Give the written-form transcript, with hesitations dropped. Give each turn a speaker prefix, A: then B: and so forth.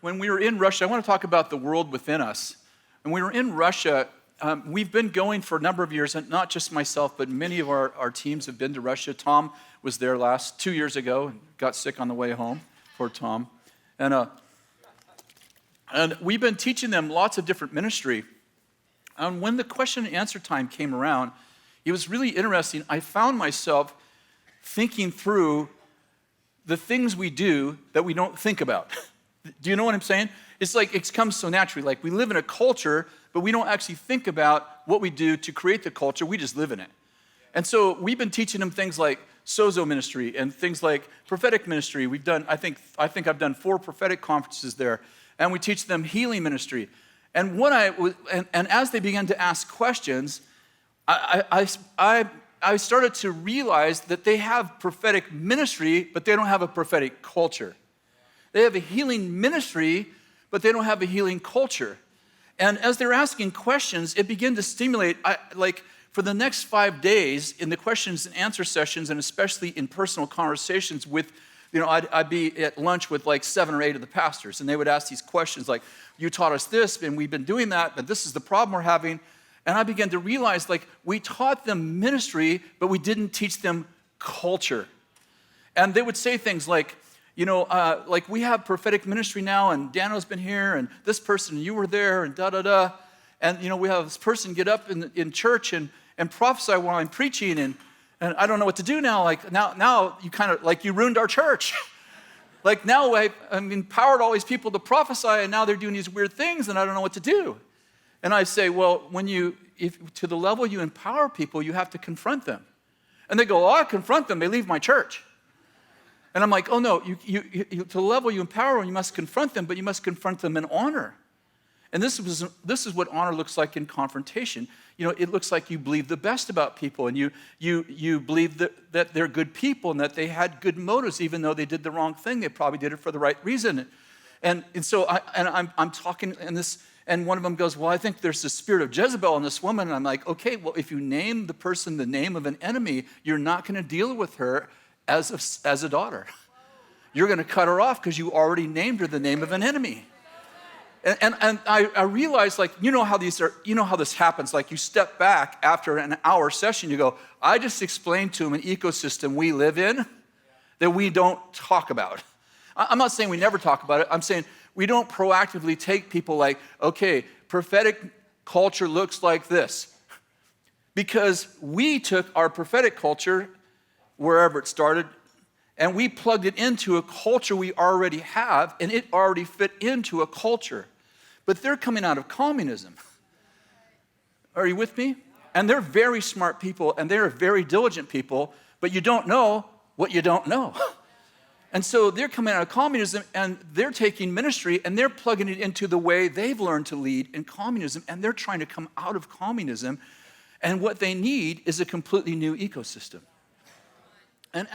A: When we were in Russia, I want to talk about the world within us. When we were in Russia, we've been going for a number of years, and not just myself, but many of our teams have been to Russia. Tom was there 2 years ago and got sick on the way home. Poor Tom. And we've been teaching them lots of different ministry. And when the question and answer time came around, it was really interesting. I found myself thinking through the things we do that we don't think about. Do you know what I'm saying? It's like it comes so naturally. Like we live in a culture, but we don't actually think about what we do to create the culture. We just live in it. And so we've been teaching them things like sozo ministry and things like prophetic ministry. We've done, I think I've done 4 prophetic conferences there, and we teach them healing ministry. And as they began to ask questions, I started to realize that they have prophetic ministry, but they don't have a prophetic culture. They have a healing ministry, but they don't have a healing culture. And as they're asking questions, it began to stimulate, for the next 5 days in the questions and answer sessions, and especially in personal conversations with, I'd be at lunch with like 7 or 8 of the pastors, and they would ask these questions like, you taught us this, and we've been doing that, but this is the problem we're having. And I began to realize, we taught them ministry, but we didn't teach them culture. And they would say things like, we have prophetic ministry now, and Daniel's been here, and this person, you were there, and da-da-da. And, we have this person get up in church and prophesy while I'm preaching, and I don't know what to do now. Now you kind of, you ruined our church. Now I'm empowered all these people to prophesy, and now they're doing these weird things, and I don't know what to do. And I say, well, if to the level you empower people, you have to confront them. And they go, I confront them, they leave my church. And I'm like, oh no, you to the level you empower them, you must confront them, but you must confront them in honor. And this is what honor looks like in confrontation. It looks like you believe the best about people, and you believe that they're good people and that they had good motives, even though they did the wrong thing. They probably did it for the right reason. And so I'm talking, and one of them goes, well, I think there's the spirit of Jezebel in this woman. And I'm like, okay, well, if you name the person the name of an enemy, you're not going to deal with her as a daughter. You're going to cut her off because you already named her the name of an enemy. And I realized, how this happens. You step back after an hour session, you go, I just explained to them an ecosystem we live in that we don't talk about. I'm not saying we never talk about it. I'm saying we don't proactively take people okay, prophetic culture looks like this. Because we took our prophetic culture, wherever it started, and we plugged it into a culture we already have, and it already fit into a culture. But they're coming out of communism. Are you with me? And they're very smart people, and they're very diligent people, but you don't know what you don't know. And so they're coming out of communism, and they're taking ministry, and they're plugging it into the way they've learned to lead in communism, and they're trying to come out of communism, and what they need is a completely new ecosystem. And